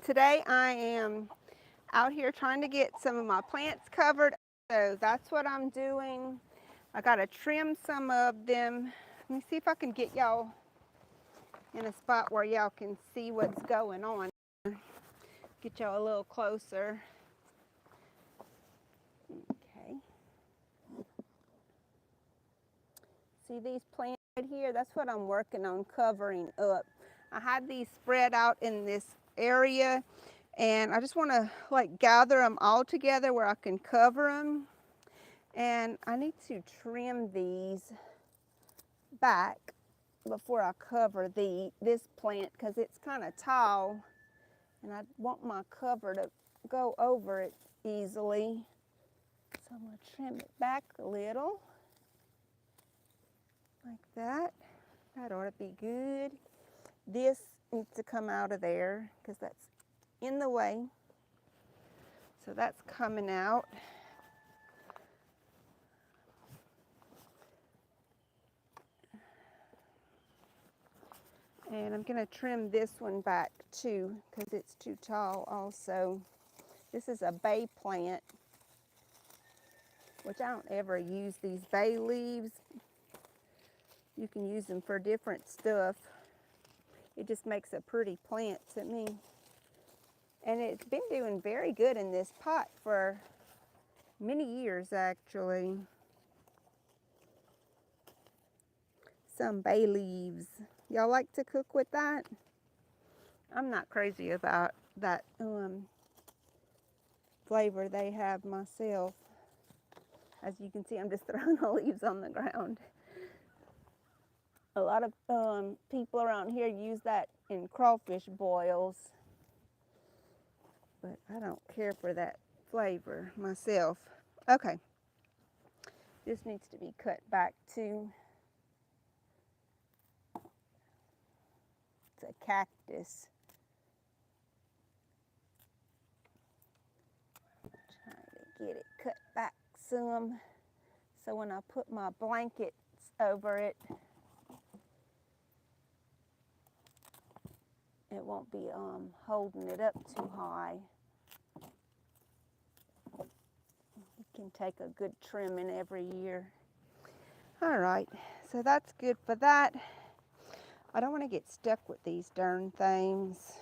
today I am out here trying to get some of my plants covered. So that's what I'm doing. I gotta trim some of them. Let me see if I can get y'all in a spot where y'all can see what's going on. Get y'all a little closer. Okay. See these plants right here? That's what I'm working on covering up. I had these spread out in this area and I just want to like gather them all together where I can cover them. And I need to trim these back before I cover this plant because it's kind of tall and I want my cover to go over it easily. So I'm going to trim it back a little like that. That ought to be good. This needs to come out of there because that's in the way. So that's coming out. And I'm going to trim this one back too because it's too tall also. This is a bay plant, which I don't ever use these bay leaves. You can use them for different stuff. It just makes a pretty plant to me. And it's been doing very good in this pot for many years actually. Some bay leaves. Y'all like to cook with that? I'm not crazy about that flavor they have myself. As you can see, I'm just throwing the leaves on the ground. A lot of people around here use that in crawfish boils, but I don't care for that flavor myself. Okay, this needs to be cut back too. It's a cactus. Trying to get it cut back some, so when I put my blankets over it, it won't be holding it up too high. You can take a good trimming every year. All right, so that's good for that. I don't want to get stuck with these darn things.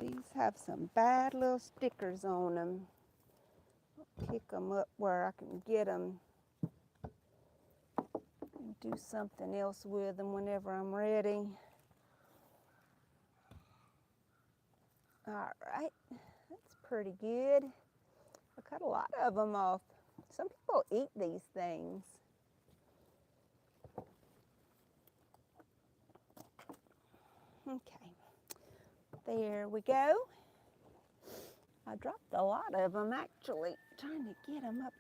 These have some bad little stickers on them. I'll pick them up where I can get them and do something else with them whenever I'm ready. All right, that's pretty good. I cut a lot of them off. Some people eat these things. Okay, there we go. I dropped a lot of them actually, trying to get them up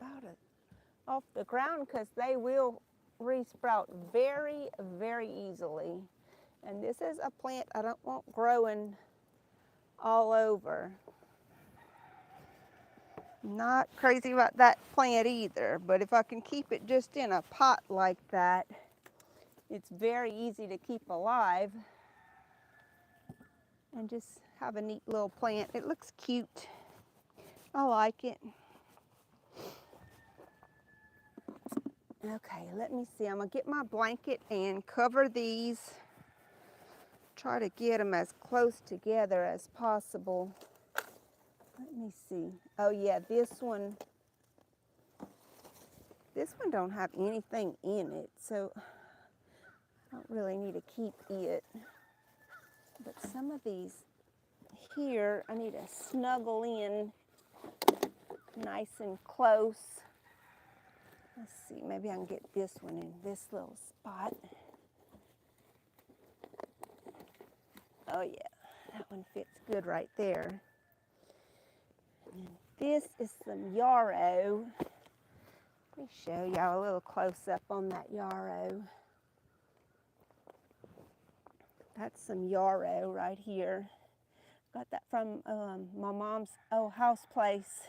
off the ground because they will resprout very, very easily. And this is a plant I don't want growing all over. Not crazy about that plant either, but if I can keep it just in a pot like that, it's very easy to keep alive and just have a neat little plant. It looks cute. I like it. Okay, let me see. I'm gonna get my blanket and cover these. Try to get them as close together as possible. Let me see. Oh yeah, this one don't have anything in it, so I don't really need to keep it. But some of these here, I need to snuggle in nice and close. Let's see, maybe I can get this one in this little spot. Oh yeah, that one fits good right there. And this is some yarrow. Let me show y'all a little close up on that yarrow. That's some yarrow right here. Got that from my mom's old house place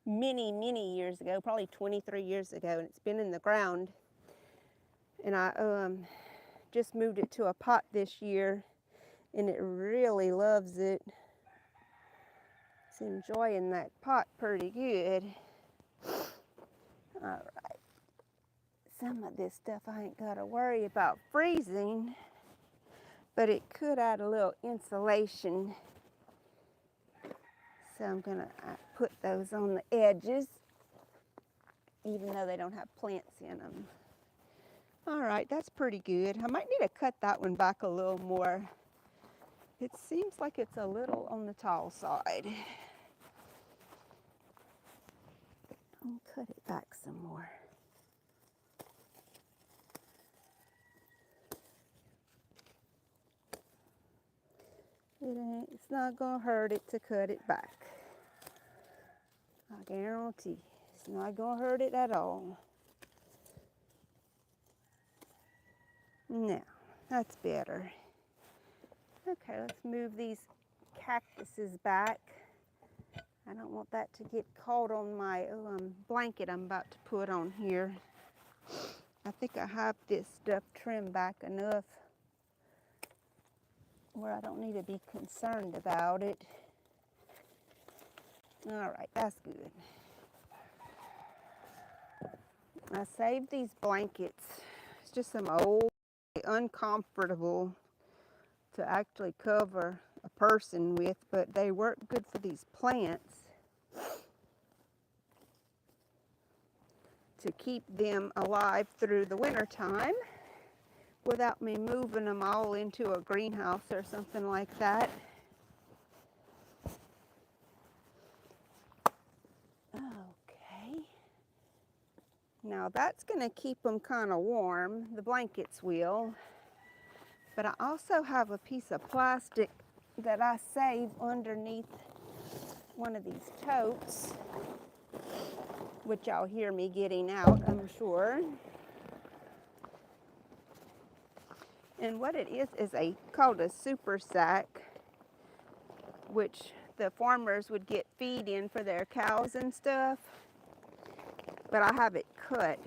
many, many years ago, probably 23 years ago, and it's been in the ground. And I just moved it to a pot this year, and it really loves it. It's enjoying that pot pretty good. All right. Some of this stuff I ain't got to worry about freezing, but it could add a little insulation. So I'm gonna put those on the edges, even though they don't have plants in them. All right, that's pretty good. I might need to cut that one back a little more. It seems like it's a little on the tall side. I'll cut it back some more. It's not gonna hurt it to cut it back. I guarantee. It's not gonna hurt it at all. Now, that's better. Okay, let's move these cactuses back. I don't want that to get caught on my blanket I'm about to put on here. I think I have this stuff trimmed back enough where I don't need to be concerned about it. All right, that's good. I saved these blankets. It's just some old, uncomfortable to actually cover a person with, but they work good for these plants to keep them alive through the winter time without me moving them all into a greenhouse or something like that. Okay. Now that's going to keep them kind of warm. The blankets will. But I also have a piece of plastic that I save underneath one of these totes, which y'all hear me getting out, I'm sure. And what it is called a super sack, which the farmers would get feed in for their cows and stuff. But I have it cut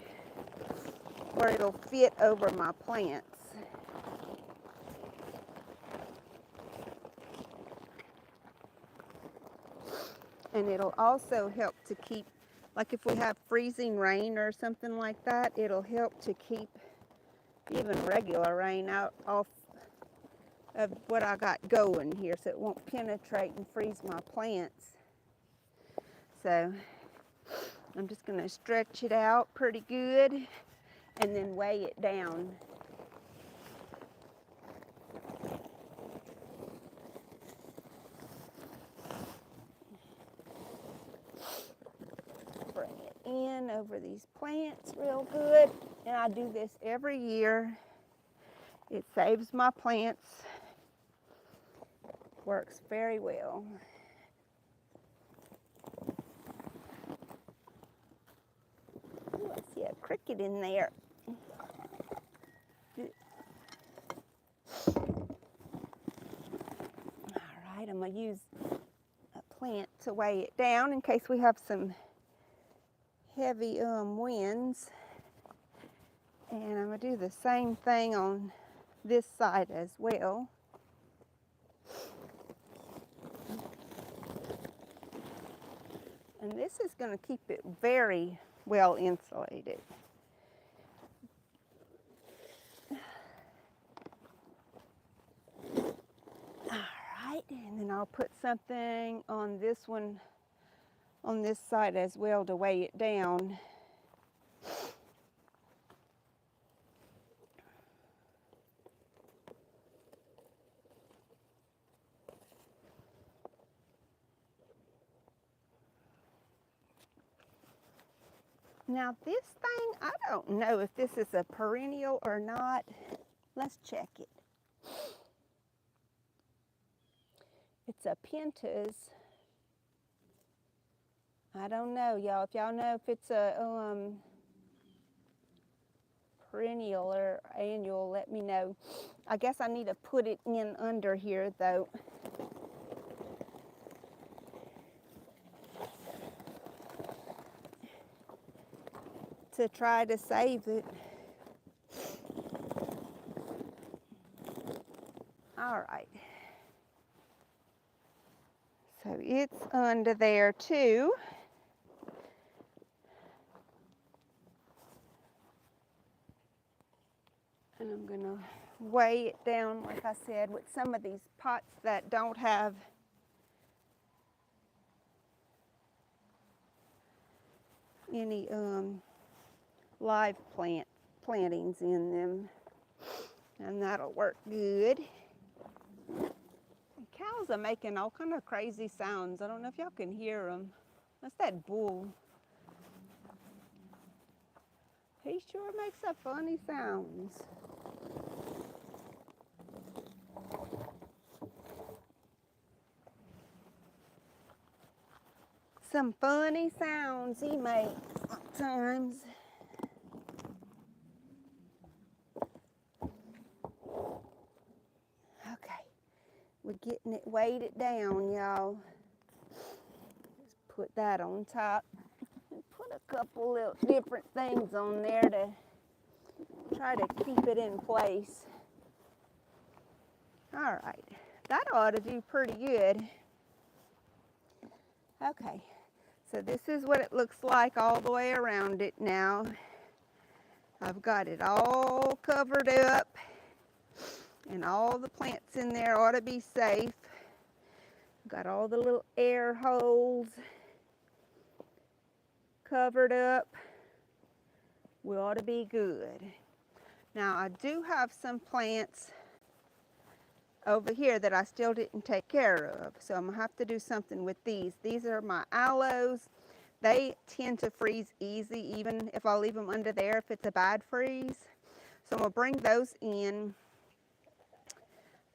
where it'll fit over my plants. And it'll also help to keep, like if we have freezing rain or something like that, it'll help to keep even regular rain out off of what I got going here, so it won't penetrate and freeze my plants. So I'm just going to stretch it out pretty good and then weigh it down. Bring it in over these plants real good, and I do this every year. It saves my plants. Works very well. Ooh, I see a cricket in there. All right, I'm going to use a plant to weigh it down in case we have some heavy winds. And I'm going to do the same thing on this side as well. And this is going to keep it very well insulated. All right, and then I'll put something on this one, on this side as well, to weigh it down. Now this thing, I don't know if this is a perennial or not. Let's check it. It's a Pentas. I don't know, y'all. If y'all know if it's a perennial or annual, let me know. I guess I need to put it in under here though. To try to save it. All right, So it's under there too. And I'm gonna weigh it down, like I said, with some of these pots that don't have any live plantings in them, and that'll work good. And cows are making all kind of crazy sounds. I don't know if y'all can hear them. That's that bull. He sure makes some funny sounds. Some funny sounds he makes sometimes. Okay, we're getting it weighted down, y'all. Just put that on top. And put a couple little different things on there to try to keep it in place. All right, that ought to do pretty good. Okay, so this is what it looks like all the way around it now. I've got it all covered up, and all the plants in there ought to be safe. Got all the little air holes covered up. We ought to be good. Now I do have some plants over here that I still didn't take care of, so I'm gonna have to do something with these. These are my aloes. They tend to freeze easy even if I leave them under there if it's a bad freeze. So I'm gonna bring those in.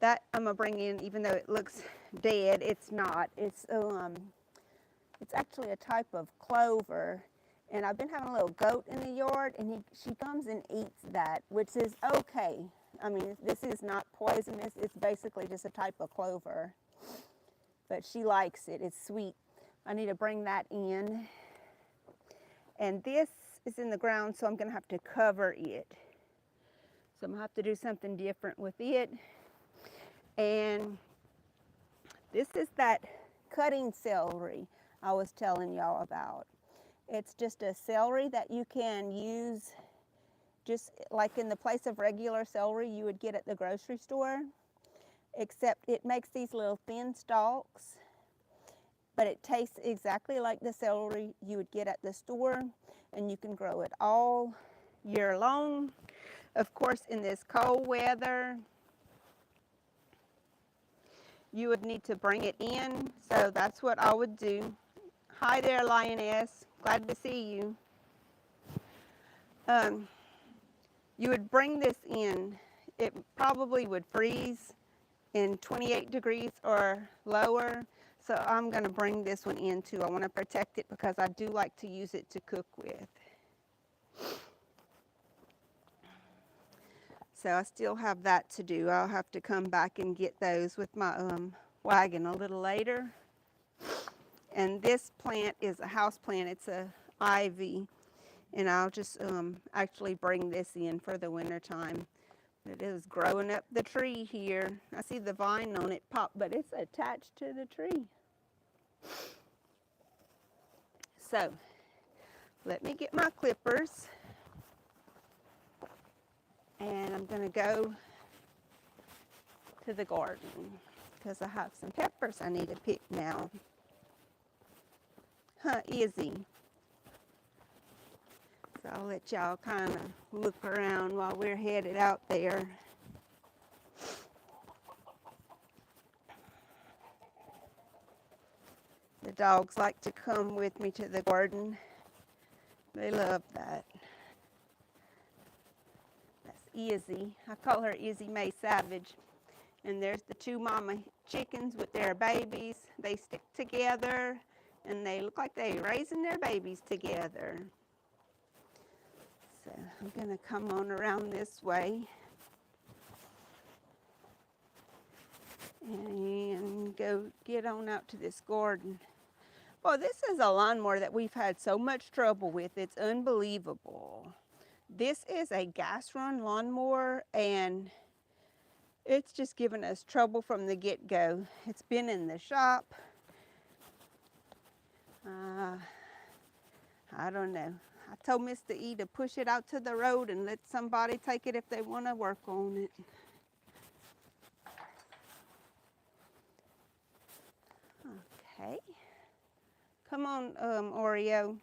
That I'm gonna bring in, even though it looks dead, it's not. It's actually a type of clover, and I've been having a little goat in the yard, and she comes and eats that, which is okay. I mean, this is not poisonous. It's basically just a type of clover, but she likes it. It's sweet. I need to bring that in, and this is in the ground, so I'm gonna have to cover it. So I'm gonna have to do something different with it. And this is that cutting celery I was telling y'all about. It's just a celery that you can use just like in the place of regular celery you would get at the grocery store, except it makes these little thin stalks, but it tastes exactly like the celery you would get at the store, and you can grow it all year long. Of course, in this cold weather, you would need to bring it in, so that's what I would do. Hi there, Lioness. Glad to see you. You would bring this in. It probably would freeze in 28 degrees or lower, so I'm going to bring this one in too. I want to protect it because I do like to use it to cook with. So I still have that to do. I'll have to come back and get those with my wagon a little later. And this plant is a house plant. It's a ivy, and I'll just actually bring this in for the winter time. It is growing up the tree here. I see the vine on it pop, but it's attached to the tree. So let me get my clippers, and I'm going to go to the garden because I have some peppers I need to pick now. Huh, Izzy? So I'll let y'all kind of look around while we're headed out there. The dogs like to come with me to the garden. They love that. That's Izzy. I call her Izzy Mae Savage. And there's the two mama chickens with their babies. They stick together, and they look like they're raising their babies together. So I'm going to come on around this way and go get on out to this garden. Well, this is a lawnmower that we've had so much trouble with. It's unbelievable. This is a gas-run lawnmower, and it's just given us trouble from the get-go. It's been in the shop. I don't know. I told Mr. E to push it out to the road and let somebody take it if they want to work on it. Okay. Come on, Oreo.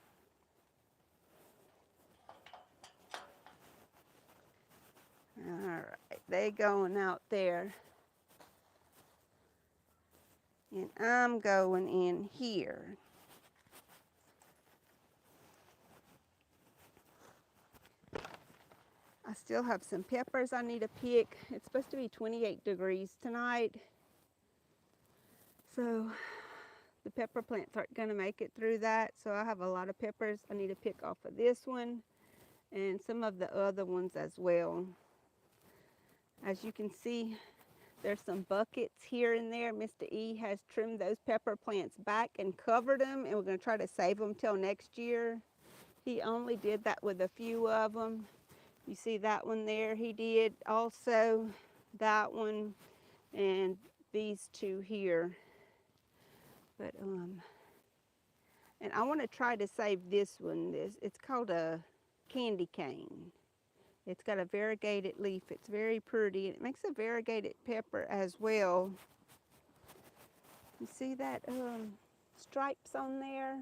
All right, they going out there. And I'm going in here. I still have some peppers I need to pick. It's supposed to be 28 degrees tonight. So the pepper plants aren't going to make it through that. So I have a lot of peppers I need to pick off of this one and some of the other ones as well. As you can see, there's some buckets here and there. Mr. E has trimmed those pepper plants back and covered them, and we're going to try to save them till next year. He only did that with a few of them. You see that one there? He did also that one and these two here. But and I want to try to save this one. It's called a candy cane. It's got a variegated leaf. It's very pretty. It makes a variegated pepper as well. You see that stripes on there?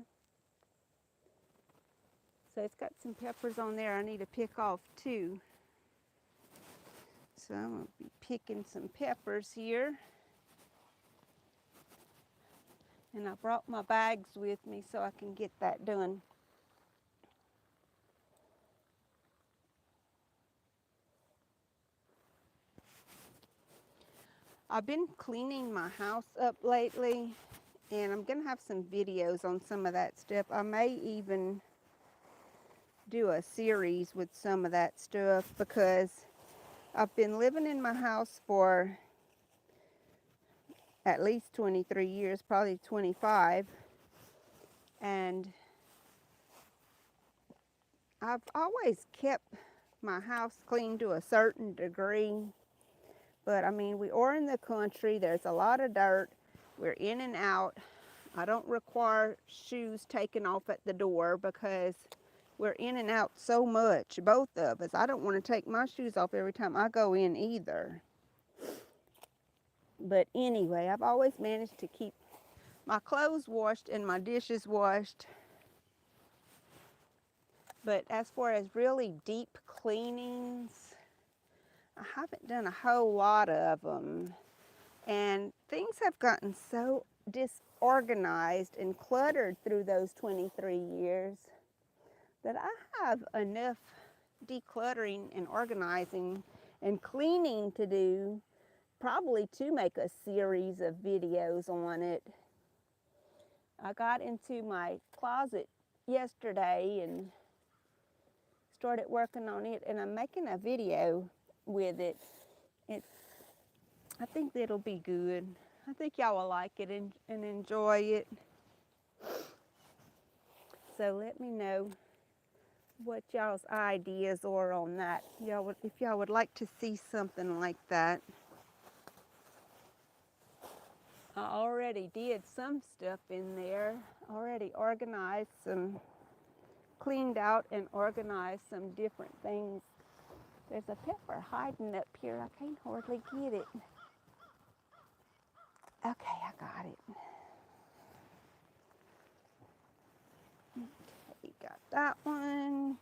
So it's got some peppers on there I need to pick off too. So I'm going to be picking some peppers here. And I brought my bags with me so I can get that done. I've been cleaning my house up lately, and I'm going to have some videos on some of that stuff. I may even do a series with some of that stuff because I've been living in my house for at least 23 years, probably 25, and I've always kept my house clean to a certain degree. But I mean, we are in the country, there's a lot of dirt, we're in and out. I don't require shoes taken off at the door because we're in and out so much, both of us. I don't want to take my shoes off every time I go in either. But anyway, I've always managed to keep my clothes washed and my dishes washed. But as far as really deep cleanings, I haven't done a whole lot of them. And things have gotten so disorganized and cluttered through those 23 years that I have enough decluttering and organizing and cleaning to do, probably to make a series of videos on it. I got into my closet yesterday and started working on it, and I'm making a video with it. I think it'll be good. I think y'all will like it and enjoy it. So let me know what y'all's ideas are on that. If y'all would like to see something like that. I already did some stuff in there. Already organized some, cleaned out and organized some different things. There's a pepper hiding up here. I can't hardly get it. Okay, I got it. Okay, got that one.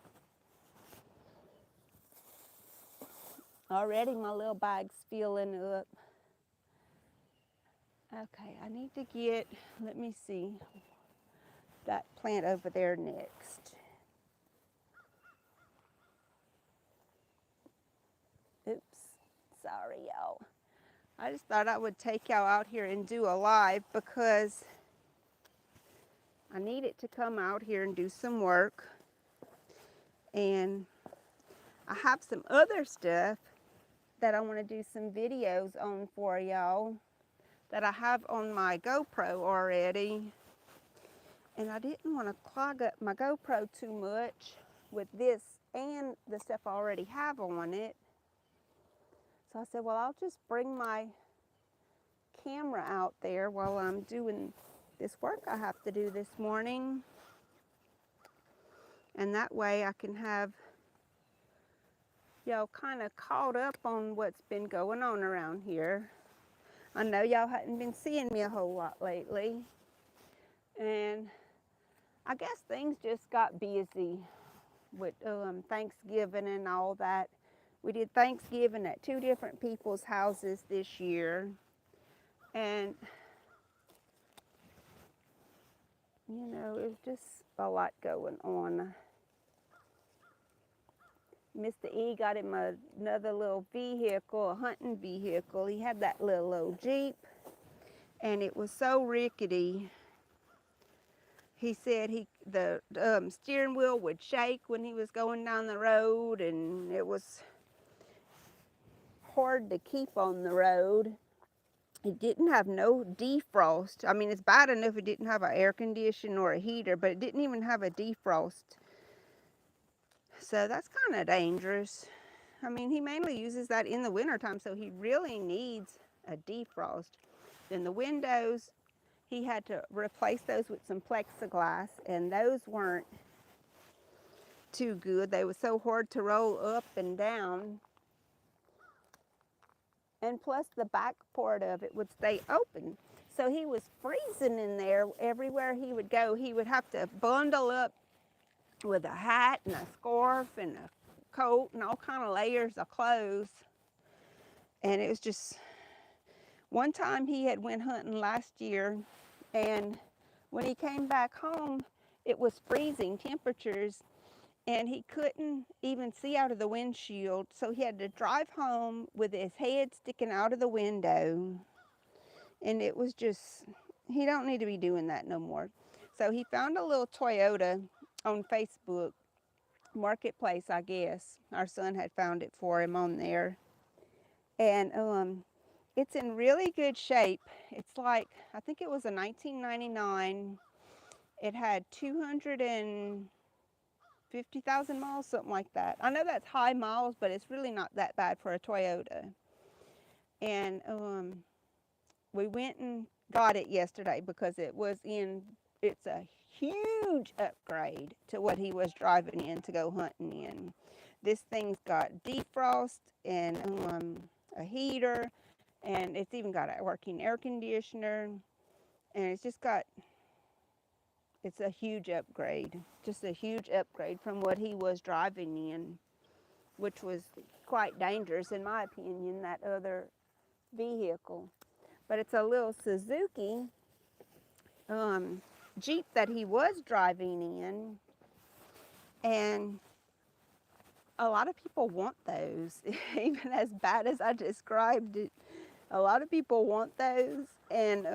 Already my little bag's filling up. Okay, I need to get, let me see, that plant over there next. Oops, sorry y'all. I just thought I would take y'all out here and do a live because I need it to come out here and do some work. And I have some other stuff that I want to do some videos on for y'all that I have on my GoPro already. And I didn't want to clog up my GoPro too much with this and the stuff I already have on it. So I said, well, I'll just bring my camera out there while I'm doing this work I have to do this morning. And that way I can have y'all kind of caught up on what's been going on around here. I know y'all hadn't been seeing me a whole lot lately. And I guess things just got busy with Thanksgiving and all that. We did Thanksgiving at 2 different people's houses this year. And, you know, it was just a lot going on. Mr. E got him another little vehicle, a hunting vehicle. He had that little old Jeep, and it was so rickety. He said the steering wheel would shake when he was going down the road, and it was hard to keep on the road. It didn't have no defrost. I mean, it's bad enough it didn't have an air conditioner or a heater, but it didn't even have a defrost. So that's kind of dangerous. I mean, he mainly uses that in the wintertime, so he really needs a defrost. Then the windows, he had to replace those with some plexiglass, and those weren't too good. They were so hard to roll up and down. And plus the back part of it would stay open. So he was freezing in there everywhere he would go. He would have to bundle up with a hat and a scarf and a coat and all kind of layers of clothes. And it was just, one time he had went hunting last year, and when he came back home, it was freezing temperatures, and he couldn't even see out of the windshield, so he had to drive home with his head sticking out of the window. And it was just, he don't need to be doing that no more. So he found a little Toyota on Facebook Marketplace, I guess. Our son had found it for him on there. And it's in really good shape. It's like, I think it was a 1999. It had 250,000 miles, something like that. I know that's high miles, but it's really not that bad for a Toyota. And we went and got it yesterday because it's a huge upgrade to what he was driving in to go hunting in. This thing's got defrost and a heater, and it's even got a working air conditioner, and it's a huge upgrade, just a huge upgrade from what he was driving in, which was quite dangerous in my opinion, that other vehicle. But it's a little Suzuki Jeep that he was driving in, and a lot of people want those. Even as bad as I described it, a lot of people want those, and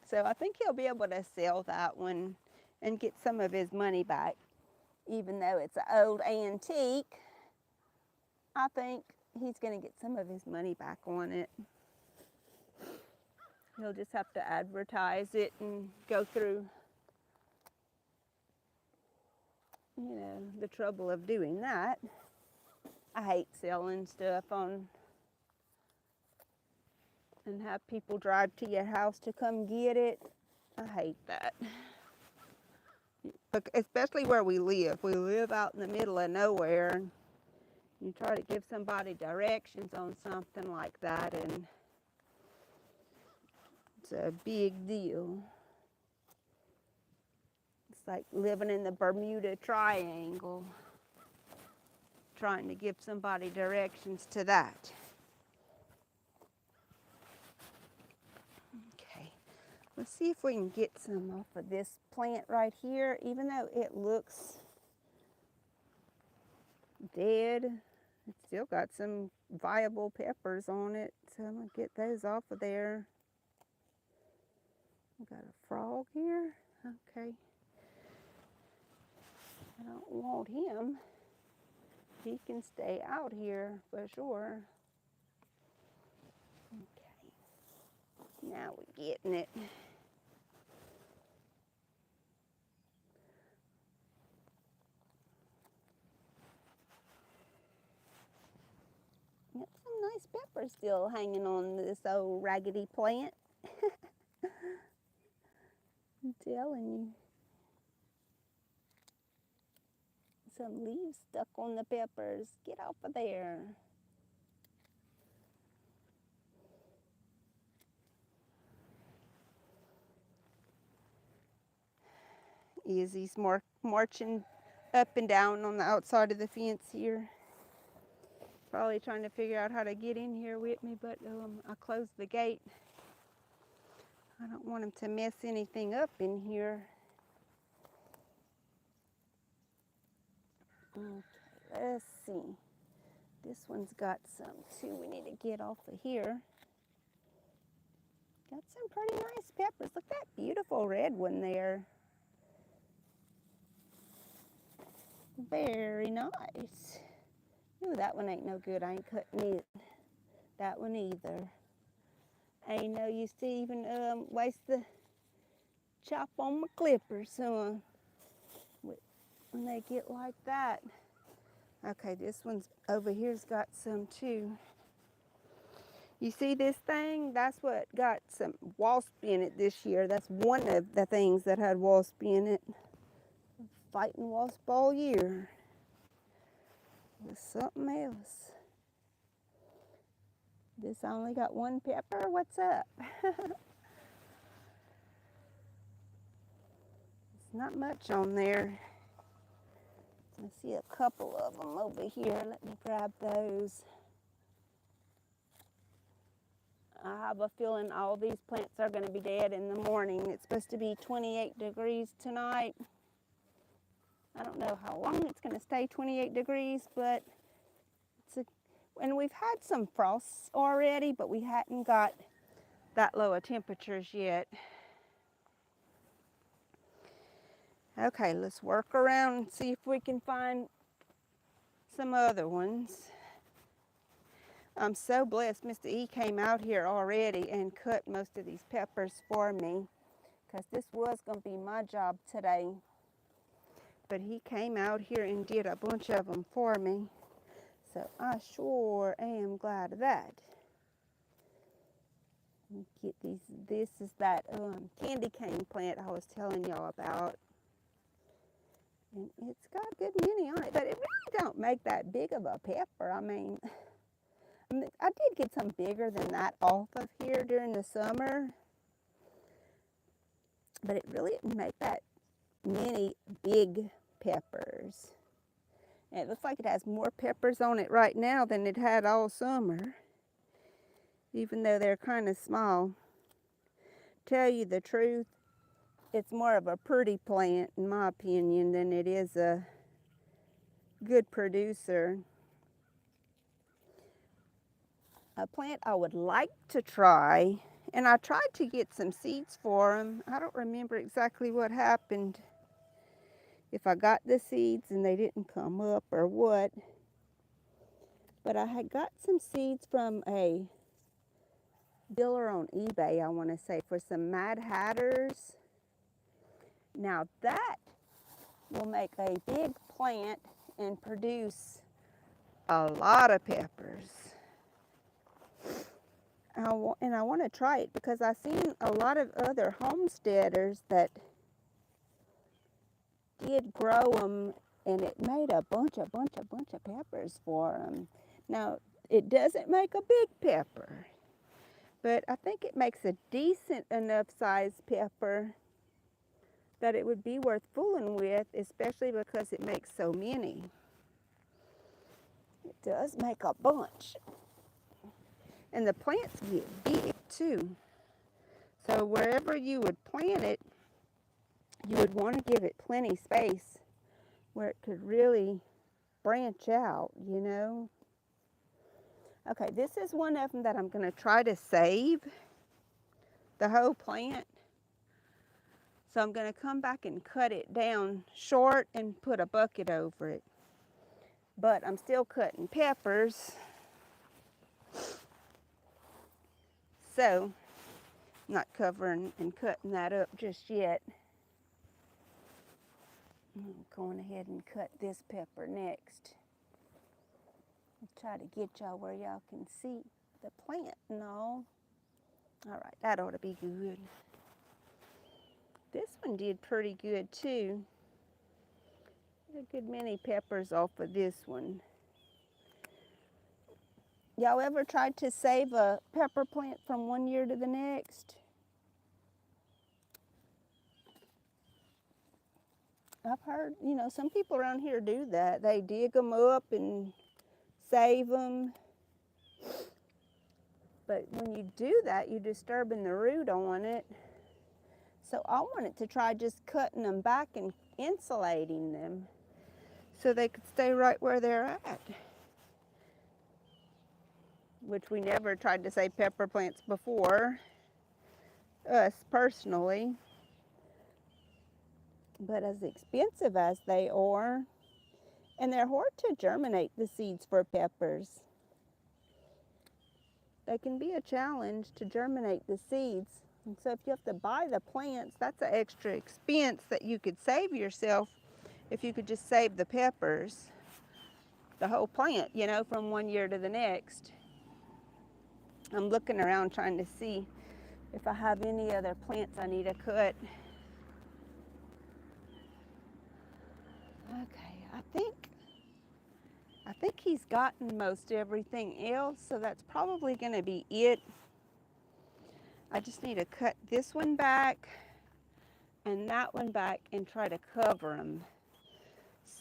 so I think he'll be able to sell that one and get some of his money back. Even though it's an old antique, I think he's going to get some of his money back on it. He'll just have to advertise it and go through, you know, the trouble of doing that. I hate selling stuff on and have people drive to your house to come get it. I hate that. But especially where we live. We live out in the middle of nowhere. You try to give somebody directions on something like that, and it's a big deal. It's like living in the Bermuda Triangle, trying to give somebody directions to that. Okay, let's see if we can get some off of this plant right here. Even though it looks dead, it's still got some viable peppers on it, so I'm gonna get those off of there. We got a frog here. Okay, I don't want him. He can stay out here for sure. Okay, now we're getting it. Yep, some nice peppers still hanging on this old raggedy plant. I'm telling you. Some leaves stuck on the peppers. Get off of there. Izzy's marching up and down on the outside of the fence here. Probably trying to figure out how to get in here with me, but I closed the gate. I don't want him to mess anything up in here. Okay, let's see. This one's got some too. We need to get off of here. Got some pretty nice peppers. Look at that beautiful red one there. Very nice. Ooh, that one ain't no good. I ain't cutting it. That one either. Ain't no use to even waste the chop on my clippers when they get like that. Okay, this one's over here's got some too. You see this thing? That's what got some wasp in it this year. That's one of the things that had wasp in it. Fighting wasp all year. With something else. This only got one pepper? What's up? It's not much on there. I see a couple of them over here. Let me grab those. I have a feeling all these plants are going to be dead in the morning. It's supposed to be 28 degrees tonight. I don't know how long it's going to stay 28 degrees, but and we've had some frosts already, but we hadn't got that low of temperatures yet. Okay, let's work around and see if we can find some other ones. I'm so blessed Mr. E came out here already and cut most of these peppers for me, because this was going to be my job today. But he came out here and did a bunch of them for me. So I sure am glad of that. Get these. This is that candy cane plant I was telling y'all about. And it's got a good many on it, but it really don't make that big of a pepper. I mean, I did get some bigger than that off of here during the summer, but it really didn't make that many big peppers. And it looks like it has more peppers on it right now than it had all summer, even though they're kind of small. Tell you the truth, it's more of a pretty plant, in my opinion, than it is a good producer. A plant I would like to try, and I tried to get some seeds for them. I don't remember exactly what happened, if I got the seeds and they didn't come up or what. But I had got some seeds from a dealer on eBay, I want to say, for some Mad Hatters. Now that will make a big plant and produce a lot of peppers. And I want to try it because I've seen a lot of other homesteaders that did grow them, and it made a bunch of peppers for them. Now, it doesn't make a big pepper, but I think it makes a decent enough sized pepper that it would be worth fooling with, especially because it makes so many. It does make a bunch. And the plants get big too. So wherever you would plant it, you would want to give it plenty space where it could really branch out, you know. Okay, this is one of them that I'm going to try to save, the whole plant. So I'm going to come back and cut it down short and put a bucket over it. But I'm still cutting peppers. So I'm not covering and cutting that up just yet. I'm going ahead and cut this pepper next. I'll try to get y'all where y'all can see the plant and all. All right, that ought to be good. This one did pretty good too. A good many peppers off of this one. Y'all ever tried to save a pepper plant from one year to the next? I've heard, you know, some people around here do that. They dig them up and save them. But when you do that, you're disturbing the root on it. So I wanted to try just cutting them back and insulating them so they could stay right where they're at. Which we never tried to save pepper plants before, us personally. But as expensive as they are, and they're hard to germinate the seeds for peppers. They can be a challenge to germinate the seeds. And so if you have to buy the plants, that's an extra expense that you could save yourself if you could just save the peppers, the whole plant, you know, from one year to the next. I'm looking around trying to see if I have any other plants I need to cut. Okay, I think he's gotten most everything else, so that's probably going to be it. I just need to cut this one back and that one back and try to cover them.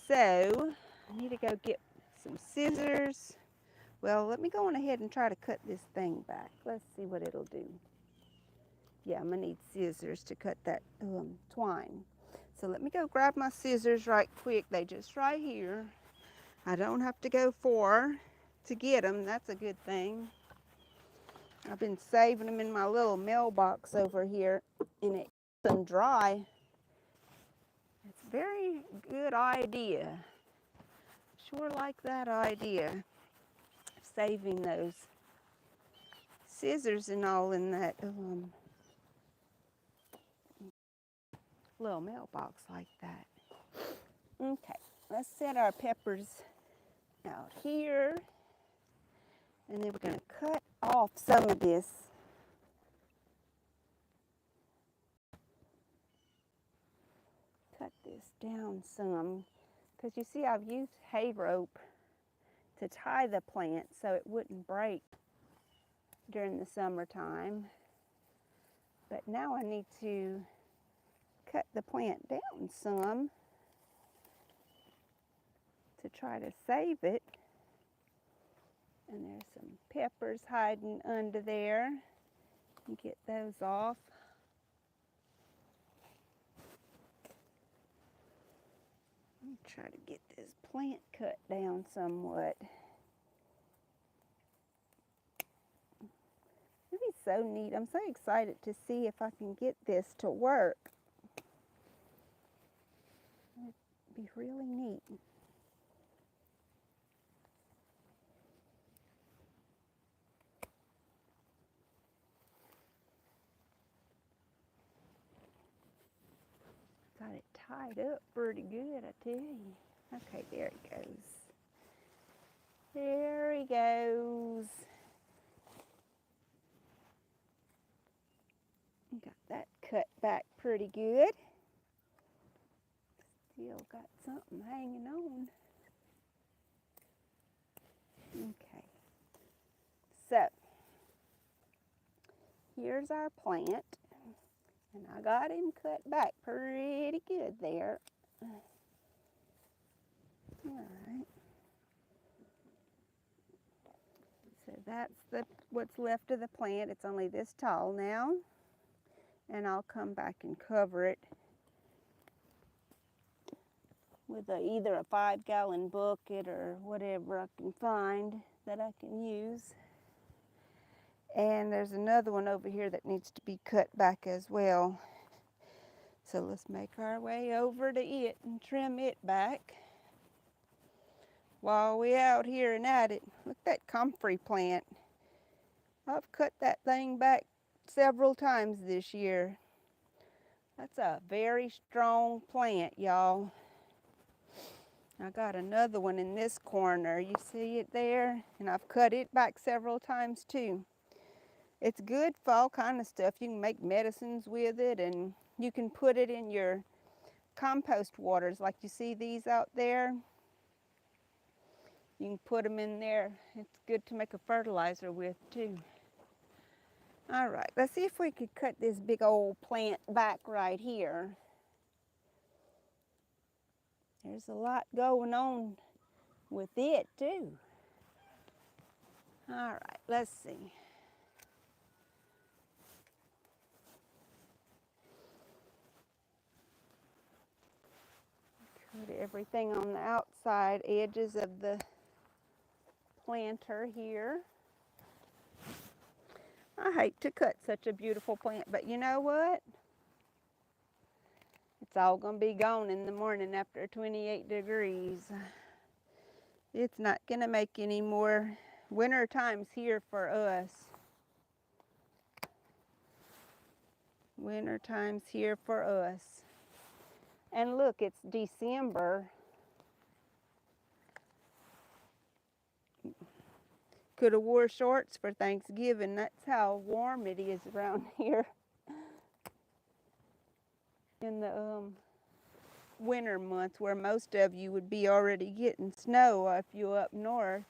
So I need to go get some scissors. Well, let me go on ahead and try to cut this thing back. Let's see what it'll do. Yeah, I'm gonna need scissors to cut that twine. So let me go grab my scissors right quick. They just right here. I don't have to go far to get them. That's a good thing. I've been saving them in my little mailbox over here, and it keeps them dry. It's a very good idea. Sure like that idea. Saving those scissors and all in that little mailbox like that. Okay, let's set our peppers out here, and then we're going to cut off some of this. Cut this down some, because you see I've used hay rope to tie the plant so it wouldn't break during the summertime. But now I need to cut the plant down some to try to save it. And there's some peppers hiding under there. Get those off. Let me try to get this plant cut down somewhat. It'll be so neat. I'm so excited to see if I can get this to work. It'd be really neat. Got it tied up pretty good, I tell you. Okay, there he goes. There he goes. Got that cut back pretty good. Still got something hanging on. Okay. So, here's our plant. And I got him cut back pretty good there. Alright. So that's what's left of the plant. It's only this tall now. And I'll come back and cover it with either a 5-gallon bucket or whatever I can find that I can use. And there's another one over here that needs to be cut back as well. So let's make our way over to it and trim it back while we're out here and at it. Look at that comfrey plant. I've cut that thing back several times this year. That's a very strong plant, y'all. I got another one in this corner. You see it there? And I've cut it back several times too. It's good for all kind of stuff. You can make medicines with it and You can put it in your compost waters, like you see these out there. You can put them in there. It's good to make a fertilizer with too. All right, let's see if we could cut this big old plant back right here. There's a lot going on with it too. All right, let's see. Cut everything on the outside edges of the planter here. I hate to cut such a beautiful plant, but you know what? It's all going to be gone in the morning after 28 degrees. It's not going to make any more winter times here for us. Winter times here for us. And look, it's December. Could have wore shorts for Thanksgiving. That's how warm it is around here in the winter months, where most of you would be already getting snow if you're up north.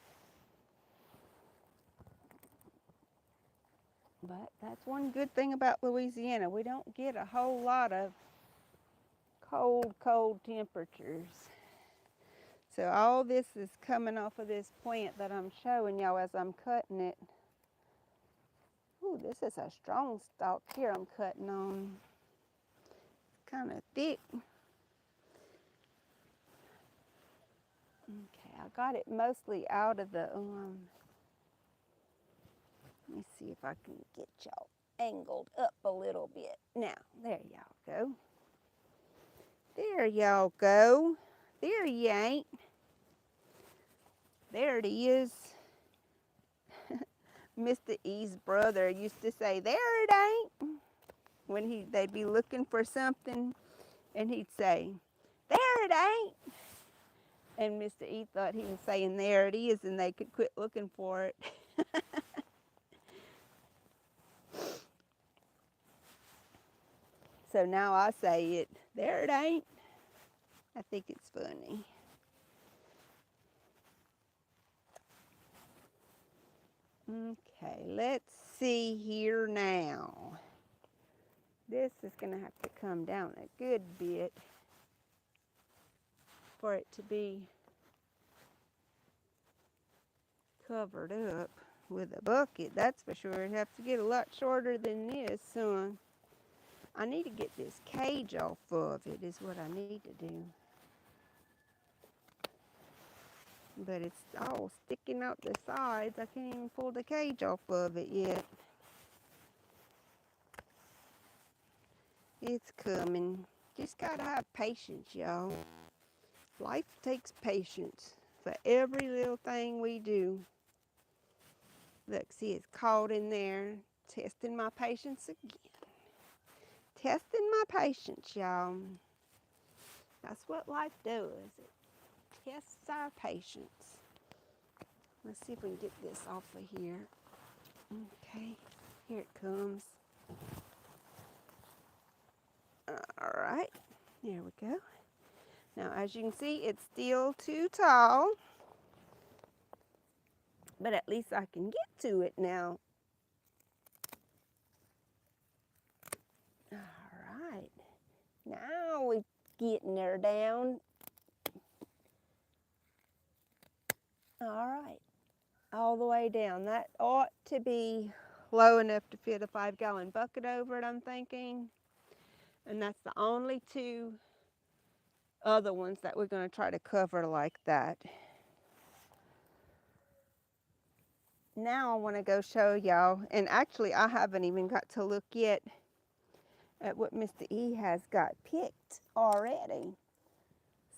But that's one good thing about Louisiana. We don't get a whole lot of cold temperatures. So all this is coming off of this plant that I'm showing y'all as I'm cutting it. Ooh, this is a strong stalk here I'm cutting on. It's kind of thick. Okay, I got it mostly out of the, let me see if I can get y'all angled up a little bit. Now, there y'all go. There y'all go. There you ain't. There it is. Mr. E's brother used to say, there it ain't. When they'd be looking for something, and he'd say, there it ain't. And Mr. E thought he was saying, there it is, and they could quit looking for it. So now I say it, there it ain't. I think it's funny. Okay, let's see here now. This is going to have to come down a good bit for it to be covered up with a bucket, that's for sure. It'd have to get a lot shorter than this, son. I need to get this cage off of it is what I need to do. But it's all sticking out the sides. I can't even pull the cage off of it yet. It's coming. Just gotta have patience, y'all. Life takes patience for every little thing we do. Look, see, it's caught in there. Testing my patience again. Testing my patience, y'all. That's what life does. It tests our patience. Let's see if we can get this off of here. Okay, here it comes. All right, there we go. Now, as you can see, it's still too tall, but at least I can get to it now. All right, now we're getting her down. All right, all the way down. That ought to be low enough to fit a 5-gallon bucket over it, I'm thinking. And that's the only two other ones that we're going to try to cover like that. Now I want to go show y'all, and actually I haven't even got to look yet at what Mr. E has got picked already.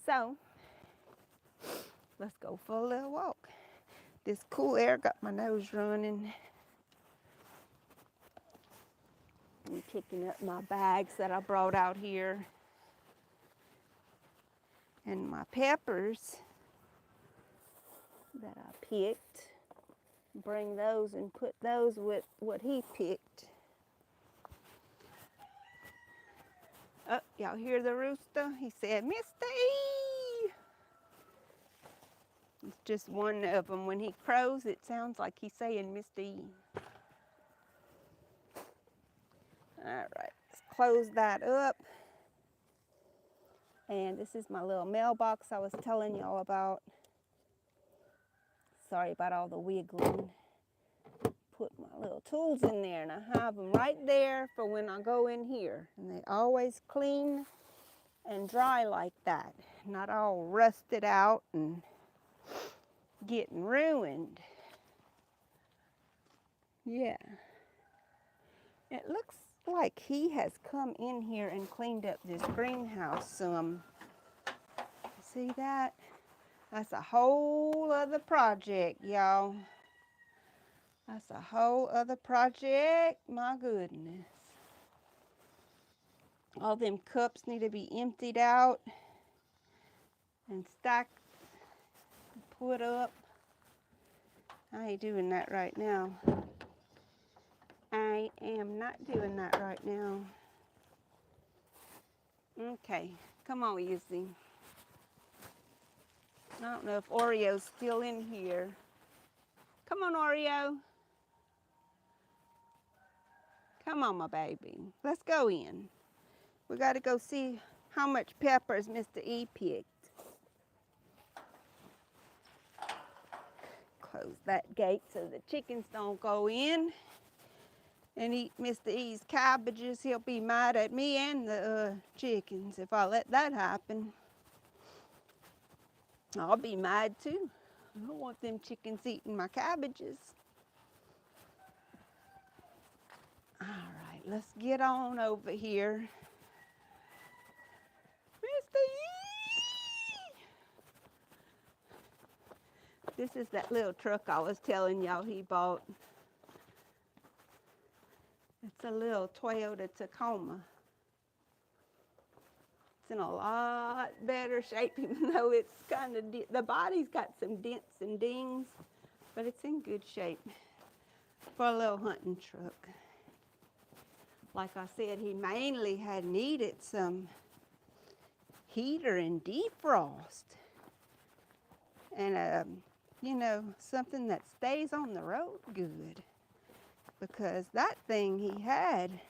So let's go for a little walk. This cool air got my nose running. I'm picking up my bags that I brought out here. And my peppers that I picked. Bring those and put those with what he picked. Oh, y'all hear the rooster? He said, Mr. E! It's just one of them. When he crows, it sounds like he's saying Mr. E. All right, let's close that up. And this is my little mailbox I was telling y'all about. Sorry about all the wiggling. Put my little tools in there, and I have them right there for when I go in here. And they always clean and dry like that, not all rusted out and getting ruined. Yeah. It looks like he has come in here and cleaned up this greenhouse some. See that? That's a whole other project, y'all. That's a whole other project. My goodness. All them cups need to be emptied out and stacked and put up. I ain't doing that right now. I am not doing that right now. Okay, come on, Izzy. I don't know if Oreo's still in here. Come on, Oreo. Come on, my baby. Let's go in. We got to go see how much peppers Mr. E picked. Close that gate so the chickens don't go in and eat Mr. E's cabbages. He'll be mad at me and the chickens if I let that happen. I'll be mad too. I don't want them chickens eating my cabbages. All right, let's get on over here. Mr. E! This is that little truck I was telling y'all he bought. It's a little Toyota Tacoma. It's in a lot better shape, even though it's kind of, the body's got some dents and dings, but it's in good shape for a little hunting truck. Like I said, he mainly had needed some heater and defrost. And, you know, something that stays on the road good. Because that thing he had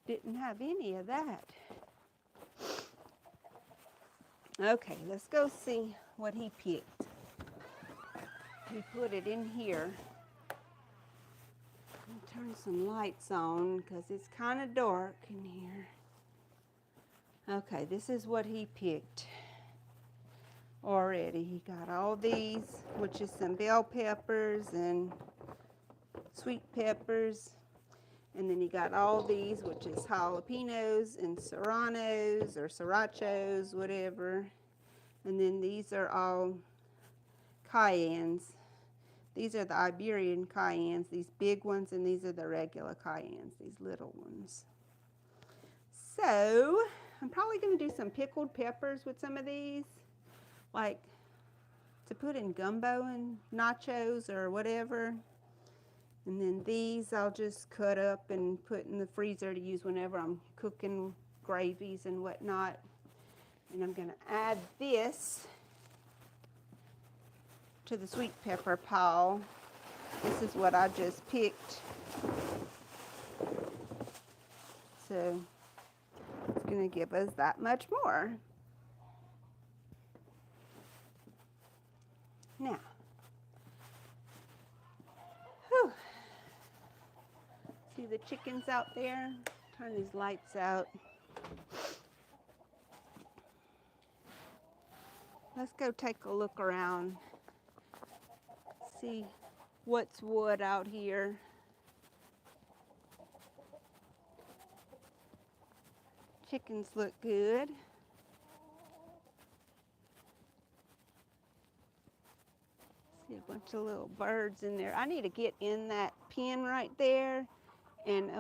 didn't have any of that. Okay, let's go see what he picked. He put it in here. Turn some lights on because it's kind of dark in here. Okay, this is what he picked already. He got all these, which is some bell peppers and sweet peppers. And then he got all these, which is jalapenos and serranos or srirachos, whatever. And then these are all cayennes. These are the Iberian cayennes, these big ones, and these are the regular cayennes, these little ones. So, I'm probably going to do some pickled peppers with some of these, like to put in gumbo and nachos or whatever. And then these I'll just cut up and put in the freezer to use whenever I'm cooking gravies and whatnot. And I'm going to add this to the sweet pepper pile. This is what I just picked. So it's going to give us that much more. Now, whew. See the chickens out there? Turn these lights out. Let's go take a look around. See what's wood out here. Chickens look good. See a bunch of little birds in there. I need to get in that pen right there and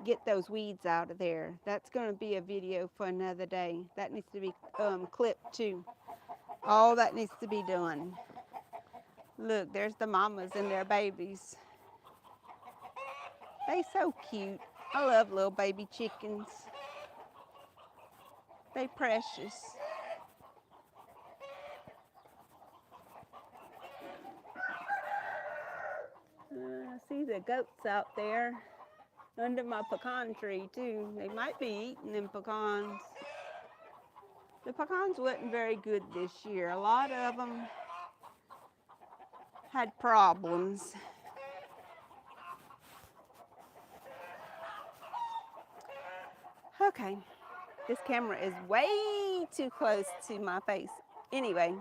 get those weeds out of there. That's going to be a video for another day. That needs to be clipped too. All that needs to be done. Look, there's the mamas and their babies. They so cute. I love little baby chickens. They precious. I see the goats out there under my pecan tree too. They might be eating them pecans. The pecans wasn't very good this year. A lot of them had problems. Okay, this camera is way too close to my face. Anyway,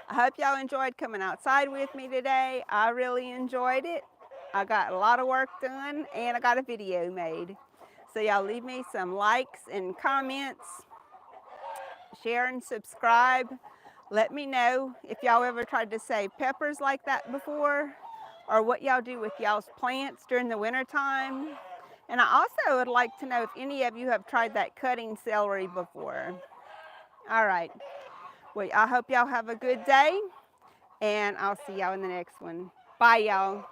I hope y'all enjoyed coming outside with me today. I really enjoyed it. I got a lot of work done and I got a video made. So y'all leave me some likes and comments, share and subscribe. Let me know if y'all ever tried to save peppers like that before, or what y'all do with y'all's plants during the winter time. And I also would like to know if any of you have tried that cutting celery before. All right. Well, I hope y'all have a good day, and I'll see y'all in the next one. Bye, y'all.